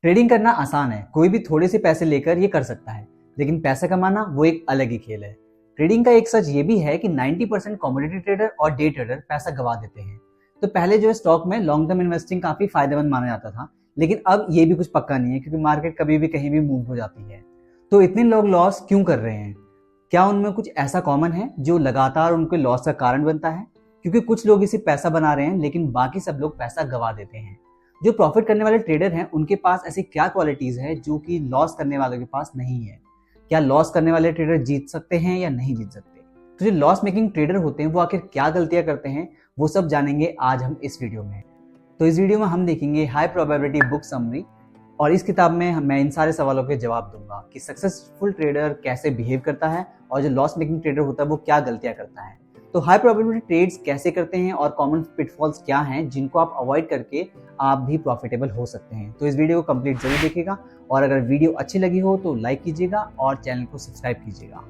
Trading करना आसान है, कोई भी थोड़े से पैसे लेकर ये कर सकता है, लेकिन पैसा कमाना वो एक अलग ही खेल है। ट्रेडिंग का एक सच ये भी है कि 90% कमोडिटी ट्रेडर और डे ट्रेडर पैसा गवा देते हैं। तो पहले जो है स्टॉक में लॉन्ग टर्म इन्वेस्टिंग काफी फायदेमंद माना जाता था, लेकिन अब ये भी कुछ पक्का नहीं है क्योंकि मार्केट कभी भी कहीं भी मूव हो जाती है। तो इतने लोग लॉस क्यों कर रहे हैं? क्या उनमें कुछ ऐसा कॉमन है जो लगातार उनके लॉस का कारण बनता है? क्योंकि कुछ लोग इसे पैसा बना रहे हैं, लेकिन बाकी सब लोग पैसा गवा देते हैं। जो प्रॉफिट करने वाले ट्रेडर हैं उनके पास ऐसी क्या क्वालिटीज है जो कि लॉस करने वालों के पास नहीं है? क्या लॉस करने वाले ट्रेडर जीत सकते हैं या नहीं जीत सकते? तो जो लॉस मेकिंग ट्रेडर होते हैं वो आखिर क्या गलतियां करते हैं, वो सब जानेंगे आज हम इस वीडियो में। तो इस वीडियो में हम देखेंगे हाई प्रोबेबिलिटी बुक समरी, और इस किताब में मैं इन सारे सवालों के जवाब दूंगा कि सक्सेसफुल ट्रेडर कैसे बिहेव करता है और जो लॉस मेकिंग ट्रेडर होता है वो क्या गलतियां करता है। तो हाई प्रोबेबिलिटी ट्रेड्स कैसे करते हैं और कॉमन पिटफॉल्स क्या हैं जिनको आप अवॉइड करके आप भी प्रॉफिटेबल हो सकते हैं। तो इस वीडियो को कंप्लीट जरूर देखिएगा, और अगर वीडियो अच्छी लगी हो तो लाइक कीजिएगा और चैनल को सब्सक्राइब कीजिएगा।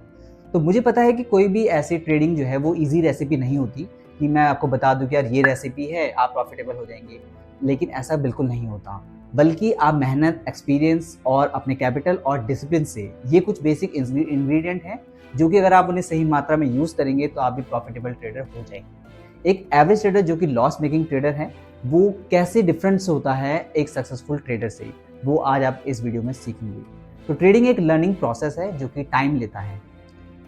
तो मुझे पता है कि कोई भी ऐसी ट्रेडिंग जो है वो इजी रेसिपी नहीं होती कि मैं आपको बता दूं कि यार ये रेसिपी है आप प्रॉफिटेबल हो जाएंगे, लेकिन ऐसा बिल्कुल नहीं होता। बल्कि आप मेहनत, एक्सपीरियंस और अपने कैपिटल और डिसिप्लिन से ये कुछ बेसिक इंग्रेडिएंट हैं जो कि अगर आप उन्हें सही मात्रा में यूज करेंगे तो आप भी प्रॉफिटेबल ट्रेडर हो जाएंगे। एक एवरेज ट्रेडर जो कि लॉस मेकिंग ट्रेडर है वो कैसे डिफरेंस होता है एक सक्सेसफुल ट्रेडर से, वो आज आप इस वीडियो में सीखेंगे। तो ट्रेडिंग एक लर्निंग प्रोसेस है जो कि टाइम लेता है।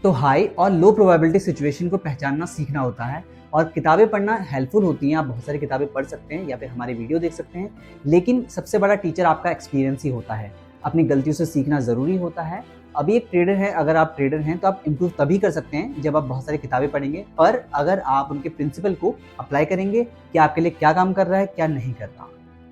तो हाई और लो प्रोबेबिलिटी सिचुएशन को पहचानना सीखना होता है, और किताबें पढ़ना हेल्पफुल होती हैं। आप बहुत सारी किताबें पढ़ सकते हैं या फिर हमारे वीडियो देख सकते हैं, लेकिन सबसे बड़ा टीचर आपका एक्सपीरियंस ही होता है। अपनी गलतियों से सीखना ज़रूरी होता है। अभी एक ट्रेडर है, अगर आप ट्रेडर हैं तो आप इम्प्रूव तभी कर सकते हैं जब आप बहुत सारी किताबें पढ़ेंगे, पर अगर आप उनके प्रिंसिपल को अप्लाई करेंगे कि आपके लिए क्या काम कर रहा है, क्या नहीं कर रहा।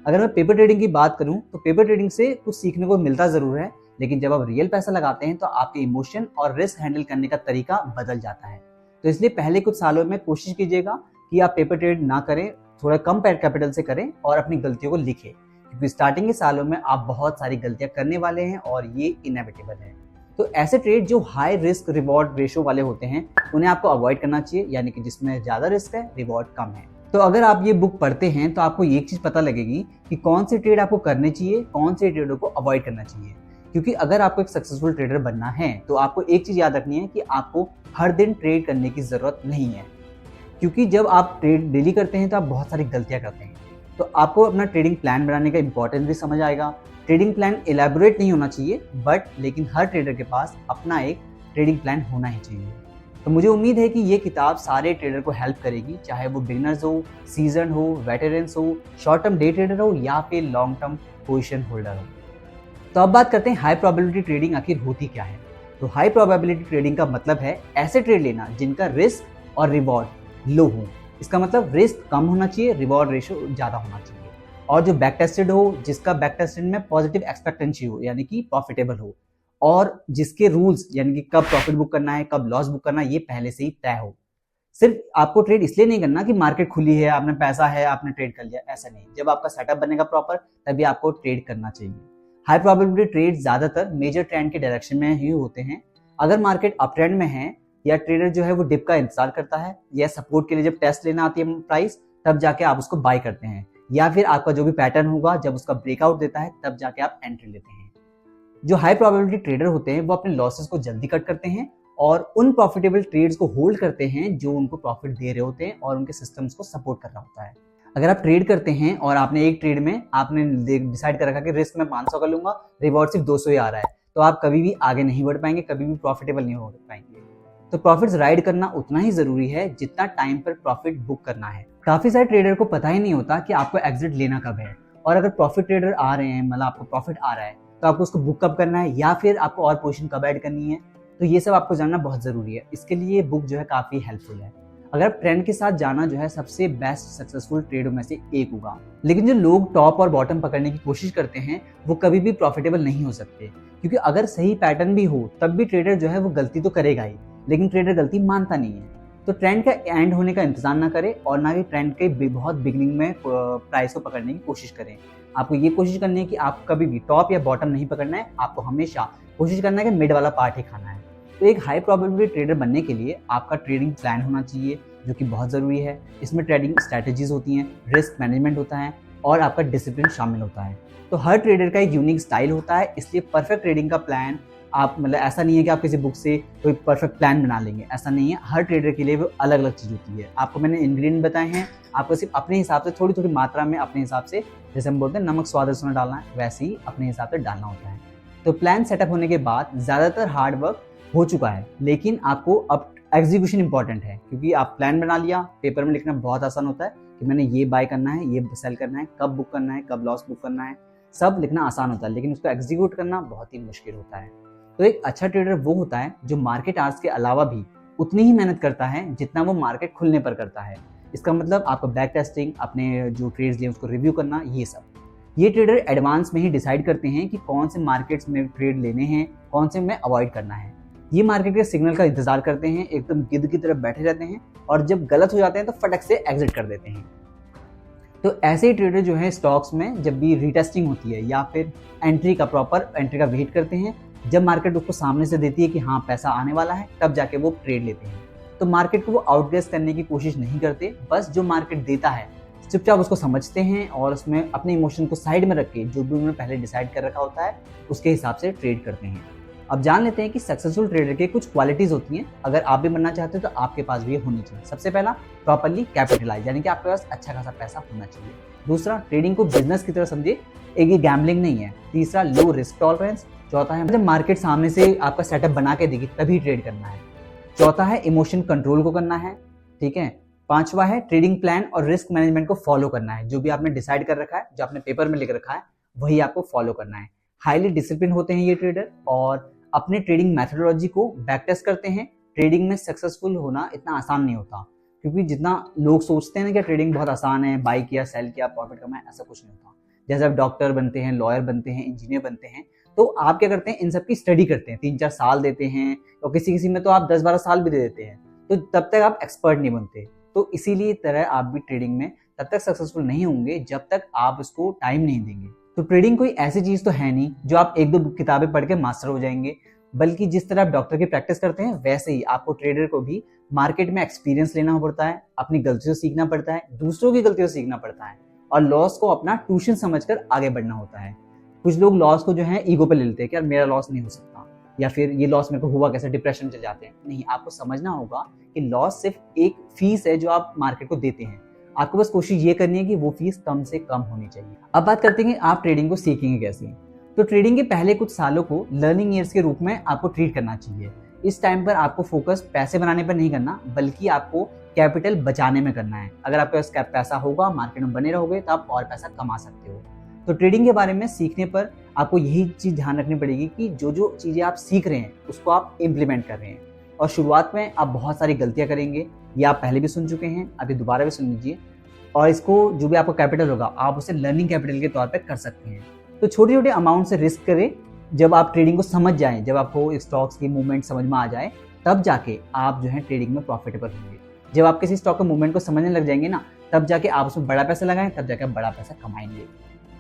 अगर मैं पेपर ट्रेडिंग की बात करूं तो पेपर ट्रेडिंग से कुछ सीखने को मिलता ज़रूर है, लेकिन जब आप रियल पैसा लगाते हैं तो आपके इमोशन और रिस्क हैंडल करने का तरीका बदल जाता है। तो इसलिए पहले कुछ सालों में कोशिश कीजिएगा कि आप पेपर ट्रेड ना करें, थोड़ा कम कैपिटल से करें और अपनी गलतियों को लिखें, क्योंकि स्टार्टिंग के सालों में आप बहुत सारी गलतियां करने वाले हैं और ये इनएविटेबल है। तो ऐसे ट्रेड जो हाई रिस्क रिवॉर्ड रेशो वाले होते हैं उन्हें आपको अवॉइड करना चाहिए, यानी कि जिसमें ज़्यादा रिस्क है, रिवॉर्ड कम है। तो अगर आप ये बुक पढ़ते हैं तो आपको एक चीज़ पता लगेगी कि कौन से ट्रेड आपको करने चाहिए, कौन से ट्रेडों को अवॉइड करना चाहिए। क्योंकि अगर आपको एक सक्सेसफुल ट्रेडर बनना है तो आपको एक चीज़ याद रखनी है कि आपको हर दिन ट्रेड करने की ज़रूरत नहीं है, क्योंकि जब आप ट्रेड डेली करते हैं तो आप बहुत सारी गलतियां करते हैं। तो आपको अपना ट्रेडिंग प्लान बनाने का इंपॉर्टेंस भी समझ आएगा। ट्रेडिंग प्लान एलैबोरेट नहीं होना चाहिए, लेकिन हर ट्रेडर के पास अपना एक ट्रेडिंग प्लान होना ही चाहिए। तो मुझे उम्मीद है कि ये किताब सारे ट्रेडर को हेल्प करेगी, चाहे वो बिगिनर्स हो, सीजन हो, वेटरन्स हो, शॉर्ट टर्म डे ट्रेडर हो या फिर लॉन्ग टर्म पोजिशन होल्डर हो। तो अब बात करते हैं हाई प्रोबेबिलिटी ट्रेडिंग आखिर होती क्या है। तो हाई प्रोबेबिलिटी ट्रेडिंग का मतलब है ऐसे ट्रेड लेना जिनका रिस्क और रिवॉर्ड लो हो। इसका मतलब रिस्क कम होना चाहिए, रिवॉर्ड रेशो ज़्यादा होना चाहिए, और जो बैक टेस्टेड हो, जिसका बैक टेस्टेड में पॉजिटिव एक्सपेक्टेंसी हो, यानी कि प्रॉफिटेबल हो, और जिसके रूल्स यानी कि कब प्रॉफिट बुक करना है, कब लॉस बुक करना है, ये पहले से ही तय हो। सिर्फ आपको ट्रेड इसलिए नहीं करना कि मार्केट खुली है, आपने पैसा है, आपने ट्रेड कर लिया, ऐसा नहीं। जब आपका सेटअप बनेगा प्रॉपर तभी आपको ट्रेड करना चाहिए। हाई प्रोबेबिलिटी ट्रेड ज्यादातर मेजर ट्रेंड के डायरेक्शन में ही होते हैं। अगर मार्केट अप ट्रेंड में है या ट्रेडर जो है वो डिप का इंतजार करता है, या सपोर्ट के लिए जब टेस्ट लेना आती है प्राइस तब जाके आप उसको बाय करते हैं, या फिर आपका जो भी पैटर्न होगा जब उसका ब्रेकआउट देता है तब जाके आप एंट्री लेते हैं। जो हाई प्रोबेबिलिटी ट्रेडर होते हैं वो अपने लॉसेस को जल्दी कट करते हैं और उन प्रॉफिटेबल ट्रेड्स को होल्ड करते हैं जो उनको प्रॉफिट दे रहे होते हैं और उनके सिस्टम्स को सपोर्ट कर रहा होता है। अगर आप ट्रेड करते हैं और आपने एक ट्रेड में आपने डिसाइड कर रखा कि रिस्क में 500 का लूंगा, रिवॉर्ड सिर्फ 200 ही आ रहा है, तो आप कभी भी आगे नहीं बढ़ पाएंगे, कभी भी प्रॉफिटेबल नहीं हो पाएंगे। तो प्रॉफिट्स राइड करना उतना ही जरूरी है जितना टाइम पर प्रॉफिट बुक करना है। काफी सारे ट्रेडर को पता ही नहीं होता कि आपको एग्जिट लेना कब है, और अगर प्रॉफिट ट्रेडर आ रहे हैं, मतलब आपको प्रॉफिट आ रहा है, तो आपको उसको बुक कब करना है या फिर आपको और पोजीशन कब ऐड करनी है। तो ये सब आपको जानना बहुत जरूरी है। इसके लिए ये बुक जो है काफी हेल्पफुल है। अगर ट्रेंड के साथ जाना जो है सबसे बेस्ट सक्सेसफुल ट्रेडों में से एक होगा। लेकिन जो लोग टॉप और बॉटम पकड़ने की कोशिश करते हैं वो कभी भी प्रॉफिटेबल नहीं हो सकते, क्योंकि अगर सही पैटर्न भी हो तब भी ट्रेडर जो है वो गलती तो करेगा ही, लेकिन ट्रेडर गलती मानता नहीं है। तो ट्रेंड का एंड होने का इंतजार ना करें और ना कि ट्रेंड के बहुत बिगिनिंग में प्राइस को पकड़ने की कोशिश करें। आपको ये कोशिश करनी है कि आप कभी भी टॉप या बॉटम नहीं पकड़ना है, आपको हमेशा कोशिश करना है कि मिड वाला पार्ट ही खाना है। तो एक हाई प्रोबेबिलिटी ट्रेडर बनने के लिए आपका ट्रेडिंग प्लान होना चाहिए, जो कि बहुत ज़रूरी है। इसमें ट्रेडिंग स्ट्रैटेजीज होती हैं, रिस्क मैनेजमेंट होता है और आपका डिसिप्लिन शामिल होता है। तो हर ट्रेडर का एक यूनिक स्टाइल होता है, इसलिए परफेक्ट ट्रेडिंग का प्लान आप मतलब ऐसा नहीं है कि आप किसी बुक से कोई परफेक्ट प्लान बना लेंगे, ऐसा नहीं है। हर ट्रेडर के लिए वो अलग अलग चीज़ होती है। आपको मैंने इंग्रेडिएंट बताए हैं, आपको सिर्फ अपने हिसाब से थोड़ी थोड़ी मात्रा में अपने हिसाब से, जैसे हम बोलते हैं नमक स्वाद अनुसार डालना है, वैसे ही अपने हिसाब से डालना होता है। तो प्लान सेटअप होने के बाद ज़्यादातर हार्ड वर्क हो चुका है, लेकिन आपको अब एग्जीक्यूशन इंपॉर्टेंट है, क्योंकि आप प्लान बना लिया, पेपर में लिखना बहुत आसान होता है कि मैंने ये बाय करना है, ये सेल करना है, कब बुक करना है, कब लॉस बुक करना है, सब लिखना आसान होता है, लेकिन उसको एग्जीक्यूट करना बहुत ही मुश्किल होता है। तो एक अच्छा ट्रेडर वो होता है जो मार्केट आवर्स के अलावा भी उतनी ही मेहनत करता है जितना वो मार्केट खुलने पर करता है। इसका मतलब आपका बैक टेस्टिंग, अपने जो ट्रेड्स लिए उसको रिव्यू करना, ये सब। ये ट्रेडर एडवांस में ही डिसाइड करते हैं कि कौन से मार्केट्स में ट्रेड लेने हैं, कौन से में अवॉइड करना है। ये मार्केट के सिग्नल का इंतजार करते हैं, एकदम गिद्ध की तरह बैठे रहते हैं, और जब गलत हो जाते हैं तो फटक से एग्जिट कर देते हैं। तो ऐसे ही ट्रेडर जो है स्टॉक्स में जब भी रीटेस्टिंग होती है या फिर एंट्री का प्रॉपर एंट्री का वेट करते हैं, जब मार्केट उसको सामने से देती है कि हाँ पैसा आने वाला है, तब जाके वो ट्रेड लेते हैं। तो मार्केट को वो आउटगेस करने की कोशिश नहीं करते, बस जो मार्केट देता है चुपचाप उसको समझते हैं और उसमें अपने इमोशन को साइड में रख के जो भी उन्होंने पहले डिसाइड कर रखा होता है उसके हिसाब से ट्रेड करते हैं। अब जान लेते हैं कि सक्सेसफुल ट्रेडर के कुछ क्वालिटीज होती हैं, अगर आप भी बनना चाहते हो तो आपके पास भी ये होनी चाहिए। सबसे पहला, प्रॉपर्ली कैपिटलाइज, यानी कि आपके पास अच्छा खासा पैसा होना चाहिए। दूसरा, ट्रेडिंग को बिजनेस की तरह समझे, एक ये गैम्बलिंग नहीं है। तीसरा, लो रिस्क टॉलरेंस। चौथा है जब मार्केट सामने से आपका सेटअप बना के देगी तभी ट्रेड करना है। चौथा है इमोशन कंट्रोल को करना है, ठीक है। पांचवा है ट्रेडिंग प्लान और रिस्क मैनेजमेंट को फॉलो करना है, जो भी आपने डिसाइड कर रखा है, जो आपने पेपर में लिख रखा है, वही आपको फॉलो करना है। हाईली डिसिप्लिन होते हैं ये ट्रेडर और अपने ट्रेडिंग मैथडोलॉजी को बैक टेस्ट करते हैं। ट्रेडिंग में सक्सेसफुल होना इतना आसान नहीं होता, क्योंकि जितना लोग सोचते हैं ना कि ट्रेडिंग बहुत आसान है, बाई किया, सेल किया, प्रॉफिट कमाया, ऐसा कुछ नहीं होता। जैसे आप डॉक्टर बनते हैं, लॉयर बनते हैं, इंजीनियर बनते हैं, तो आप क्या करते हैं, इन सब की स्टडी करते हैं, 3-4 साल देते हैं, और किसी किसी में तो आप 10-12 साल भी दे देते हैं, तो तब तक आप एक्सपर्ट नहीं बनते। तो इसीलिए तरह आप भी ट्रेडिंग में तब तक सक्सेसफुल नहीं होंगे जब तक आप उसको टाइम नहीं देंगे। तो ट्रेडिंग कोई ऐसी चीज तो है नहीं जो आप 1-2 किताबें पढ़ के मास्टर हो जाएंगे, बल्कि जिस तरह आप डॉक्टर की प्रैक्टिस करते हैं वैसे ही आपको ट्रेडर को भी मार्केट में एक्सपीरियंस लेना पड़ता है, अपनी गलतियों से सीखना पड़ता है, दूसरों की गलतियों से सीखना पड़ता है, और लॉस को अपना ट्यूशन समझकर आगे बढ़ना होता है। कुछ लोग लॉस को जो है ईगो पे ले लेते हैं कि यार मेरा लॉस नहीं हो सकता, या फिर ये लॉस मेरे को हुआ कैसे, डिप्रेशन में चले जाते हैं। नहीं, आपको समझना होगा कि लॉस सिर्फ एक फीस है जो आप मार्केट को देते हैं। आपको बस कोशिश ये करनी है कि वो फीस कम से कम होनी चाहिए। अब बात करते हैं कि आप ट्रेडिंग को सीखेंगे कैसे। तो ट्रेडिंग के पहले कुछ सालों को लर्निंग ईयर्स के रूप में आपको ट्रीट करना चाहिए। इस टाइम पर आपको फोकस पैसे बनाने पर नहीं करना, बल्कि आपको कैपिटल बचाने में करना है। अगर आपके पास पैसा होगा, मार्केट में बने रहोगे, तो आप और पैसा कमा सकते हो। तो ट्रेडिंग के बारे में सीखने पर आपको यही चीज़ ध्यान रखनी पड़ेगी कि जो जो चीज़ें आप सीख रहे हैं उसको आप इम्प्लीमेंट कर रहे हैं। और शुरुआत में आप बहुत सारी गलतियां करेंगे, ये आप पहले भी सुन चुके हैं, अभी दोबारा भी सुन लीजिए। और इसको जो भी आपका कैपिटल होगा आप उसे लर्निंग कैपिटल के तौर पे कर सकते हैं। तो छोटे छोटे अमाउंट से रिस्क करें। जब आप ट्रेडिंग को समझ जाएं, जब आपको स्टॉक्स की मूवमेंट समझ में आ जाए, तब जाके आप जो है ट्रेडिंग में प्रॉफिटेबल होंगे। जब आप किसी स्टॉक के मूवमेंट को समझने लग जाएंगे ना, तब जाके आप उसमें बड़ा पैसा लगाएं, तब जाके आप बड़ा पैसा कमाएंगे।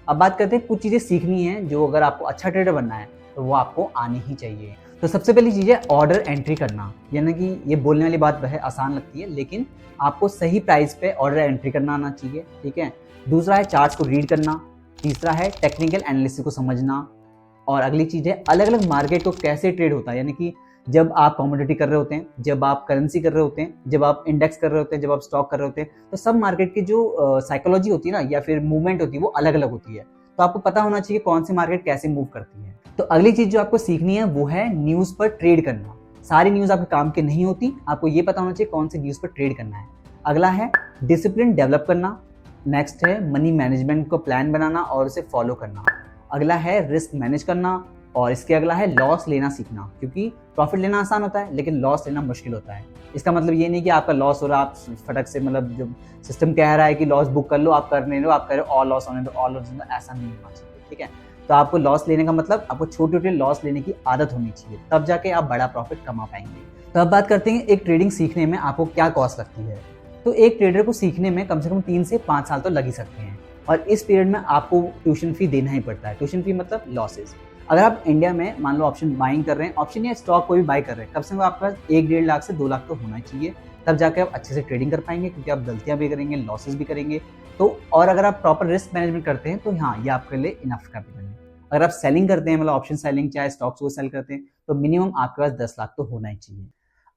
अब बात करते हैं कुछ चीज़ें सीखनी है जो अगर आपको अच्छा ट्रेडर बनना है तो वो आपको आनी ही चाहिए। तो सबसे पहली चीज़ है ऑर्डर एंट्री करना, यानी कि ये बोलने वाली बात वह आसान लगती है, लेकिन आपको सही प्राइस पे ऑर्डर एंट्री करना आना चाहिए, ठीक है। दूसरा है चार्ट्स को रीड करना। तीसरा है टेक्निकल एनालिसिस को समझना। और अगली चीज़ है अलग अलग मार्केट को कैसे ट्रेड होता है, यानी कि जब आप कमोडिटी कर रहे होते हैं, जब आप करेंसी कर रहे होते हैं, जब आप इंडेक्स कर रहे होते हैं, जब आप स्टॉक कर रहे होते हैं, तो सब मार्केट की जो साइकोलॉजी होती है ना, या फिर मूवमेंट होती है, वो अलग अलग होती है। तो आपको पता होना चाहिए कौन सी मार्केट कैसे मूव करती है। तो अगली चीज जो आपको सीखनी है वो है न्यूज़ पर ट्रेड करना। सारी न्यूज़ आपके काम की नहीं होती, आपको ये पता होना चाहिए कौन सी न्यूज़ पर ट्रेड करना है। अगला है डिसिप्लिन डेवलप करना। नेक्स्ट है मनी मैनेजमेंट को प्लान बनाना और उसे फॉलो करना। अगला है रिस्क मैनेज करना, और इसके अगला है लॉस लेना सीखना, क्योंकि प्रॉफिट लेना आसान होता है लेकिन लॉस लेना मुश्किल होता है। इसका मतलब ये नहीं कि आपका लॉस हो रहा, आप फटक से मतलब जब सिस्टम कह रहा है कि लॉस बुक कर लो, आप कर नहीं लो, आप कह रहे हो और लॉस होने दो, और लॉस होने दो, ऐसा नहीं होना चाहिए, ठीक है। तो आपको लॉस लेने का मतलब आपको छोटे छोटे लॉस लेने की आदत होनी चाहिए, तब जाके आप बड़ा प्रॉफिट कमा पाएंगे। तो अब बात करते हैं एक ट्रेडिंग सीखने में आपको क्या कॉस्ट लगती है। तो एक ट्रेडर को सीखने में कम से कम 3 से 5 साल तो लग ही सकते हैं, और इस पीरियड में आपको ट्यूशन फी देना ही पड़ता है। ट्यूशन फी मतलब लॉसेज। अगर आप इंडिया में मान लो ऑप्शन बाइंग कर रहे हैं, ऑप्शन या स्टॉक कोई भी बाय कर रहे हैं, कम से कम आपके पास 1-1.5 लाख से 2 लाख तो होना चाहिए, तब जाके आप अच्छे से ट्रेडिंग कर पाएंगे, क्योंकि आप गलतियां भी करेंगे, लॉसेस भी करेंगे, तो और अगर आप प्रॉपर रिस्क मैनेजमेंट करते हैं तो हाँ, ये आपके लिए इनफ कैपिटल है। अगर आप सेलिंग करते हैं, मतलब ऑप्शन सेलिंग, चाहे स्टॉक्स को सेल करते हैं, तो मिनिमम आपके पास 10 लाख तो होना ही चाहिए।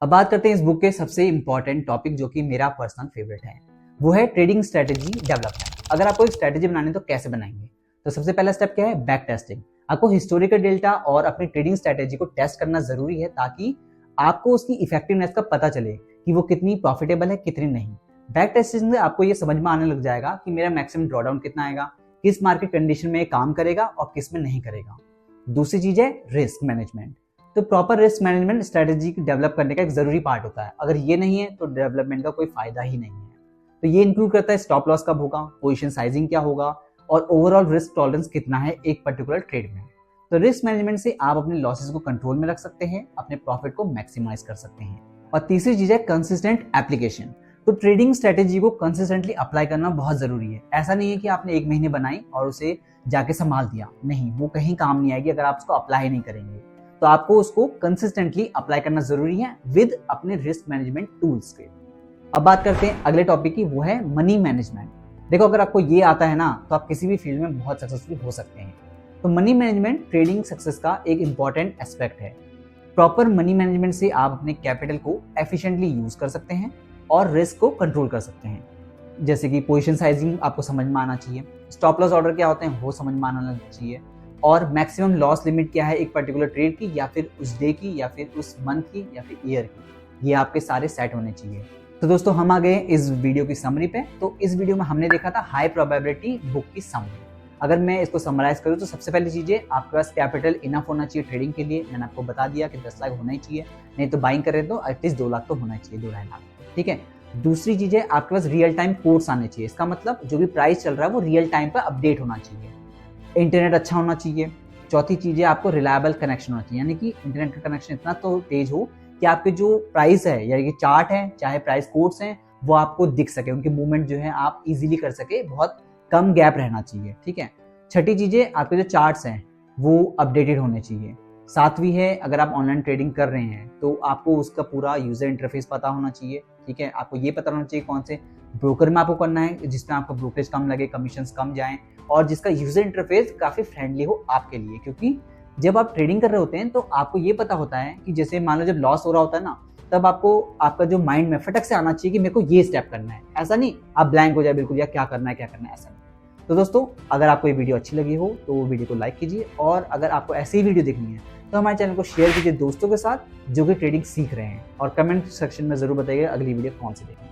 अब बात करते हैं इस बुक के सबसे इंपॉर्टेंट टॉपिक, जो कि मेरा पर्सनल फेवरेट है, वो है ट्रेडिंग स्ट्रेटेजी डेवलपमेंट। अगर आपको एक स्ट्रेटेजी बनानी है तो कैसे बनाएंगे? तो सबसे पहला स्टेप क्या है? Back testing. आपको हिस्टोरिकल डेटा और अपनी ट्रेडिंग स्ट्रेटेजी को टेस्ट करना जरूरी है, ताकि आपको उसकी इफेक्टिवनेस का पता चले कि वो कितनी प्रॉफिटेबल है, कितनी नहीं। बैक टेस्टिंग से आपको ये समझ में आने लग जाएगा कि मेरा मैक्सिमम ड्रॉडाउन कितना आएगा, किस मार्केट कंडीशन में काम करेगा और किस में नहीं करेगा। दूसरी चीज है रिस्क मैनेजमेंट। तो proper risk management strategy develop करने का एक जरूरी पार्ट होता है। अगर ये नहीं है तो डेवलपमेंट का कोई फायदा ही नहीं है। तो ये इंक्लूड करता है स्टॉप लॉस कब होगा, पोजीशन साइजिंग क्या होगा, और ओवरऑल रिस्क टॉलरेंस कितना है एक पर्टिकुलर ट्रेड में। तो रिस्क मैनेजमेंट से आप अपने लॉसेस को कंट्रोल में रख सकते हैं, अपने प्रॉफिट को मैक्सिमाइज कर सकते हैं। और तीसरी चीज है कंसिस्टेंट एप्लीकेशन। तो ट्रेडिंग स्ट्रेटेजी को कंसिस्टेंटली अप्लाई करना बहुत जरूरी है। ऐसा नहीं है कि आपने 1 महीने बनाई और उसे जाके संभाल दिया, नहीं, वो कहीं काम नहीं आएगी अगर आप उसको अप्लाई नहीं करेंगे। तो आपको उसको कंसिस्टेंटली अप्लाई करना जरूरी है विद अपने रिस्क मैनेजमेंट टूल्स के। अब बात करते हैं अगले टॉपिक की, वो है मनी मैनेजमेंट। देखो, अगर आपको ये आता है ना तो आप किसी भी फील्ड में बहुत सक्सेसफुल हो सकते हैं। तो मनी मैनेजमेंट ट्रेडिंग सक्सेस का एक इंपॉर्टेंट एस्पेक्ट है। प्रॉपर मनी मैनेजमेंट से आप अपने कैपिटल को एफिशिएंटली यूज कर सकते हैं और रिस्क को कंट्रोल कर सकते हैं। जैसे कि पोजीशन साइजिंग आपको समझ में आना चाहिए, स्टॉप लॉस ऑर्डर क्या होते हैं वो समझ में आना चाहिए, और मैक्सिमम लॉस लिमिट क्या है एक पर्टिकुलर ट्रेड की, या फिर उस डे की, या फिर उस मंथ की, या फिर ईयर की। ये आपके सारे सेट होने चाहिए। तो दोस्तों, हम आ गए इस वीडियो की समरी पे। तो इस वीडियो में हमने देखा था हाई प्रोबेबिलिटी बुक की समरी। अगर मैं इसको समराइज करूँ तो सबसे पहली चीज़ है, आपके पास कैपिटल इनफ होना चाहिए ट्रेडिंग के लिए। मैंने आपको बता दिया कि 10 लाख होना ही चाहिए, नहीं तो बाइंग करें तो एटलीस्ट 2 लाख तो होना चाहिए, 2-2.5 लाख। ठीक है। दूसरी चीज़ है, आपके पास रियल टाइम कोर्स आने चाहिए। इसका मतलब जो भी प्राइस चल रहा है वो रियल टाइम पर अपडेट होना चाहिए। इंटरनेट अच्छा होना चाहिए। चौथी चीज़ है, आपको रिलायबल कनेक्शन होना चाहिए, यानी कि इंटरनेट का कनेक्शन इतना तो तेज हो कि आपके जो प्राइस है, यानी कि चार्ट है, चाहे प्राइस कोड्स हैं, वो आपको दिख सके, उनकी मूवमेंट जो है आप इजीली कर सके, बहुत कम गैप रहना चाहिए। ठीक है। छठी चीजें, आपके जो चार्ट्स हैं वो अपडेटेड होने चाहिए। सातवीं है, अगर आप ऑनलाइन ट्रेडिंग कर रहे हैं तो आपको उसका पूरा यूजर इंटरफेस पता होना चाहिए। ठीक है। आपको ये पता होना चाहिए कौन से ब्रोकर में आपको करना है, जिसमें आपको ब्रोकरेज कम लगे, कमीशंस कम जाएं, और जिसका यूजर इंटरफेस काफी फ्रेंडली हो आपके लिए। क्योंकि जब आप ट्रेडिंग कर रहे होते हैं तो आपको ये पता होता है कि जैसे मान लो जब लॉस हो रहा होता है ना, तब आपको आपका जो माइंड में फटक से आना चाहिए कि मेरे को ये स्टेप करना है। ऐसा नहीं आप ब्लैंक हो जाए बिल्कुल, या क्या करना है, ऐसा नहीं। तो दोस्तों, अगर आपको ये वीडियो अच्छी लगी हो तो वीडियो को लाइक कीजिए, और अगर आपको ऐसी ही वीडियो देखनी है तो हमारे चैनल को शेयर कीजिए दोस्तों के साथ जो कि ट्रेडिंग सीख रहे हैं, और कमेंट सेक्शन में जरूर बताइए अगली वीडियो कौन सी देखें।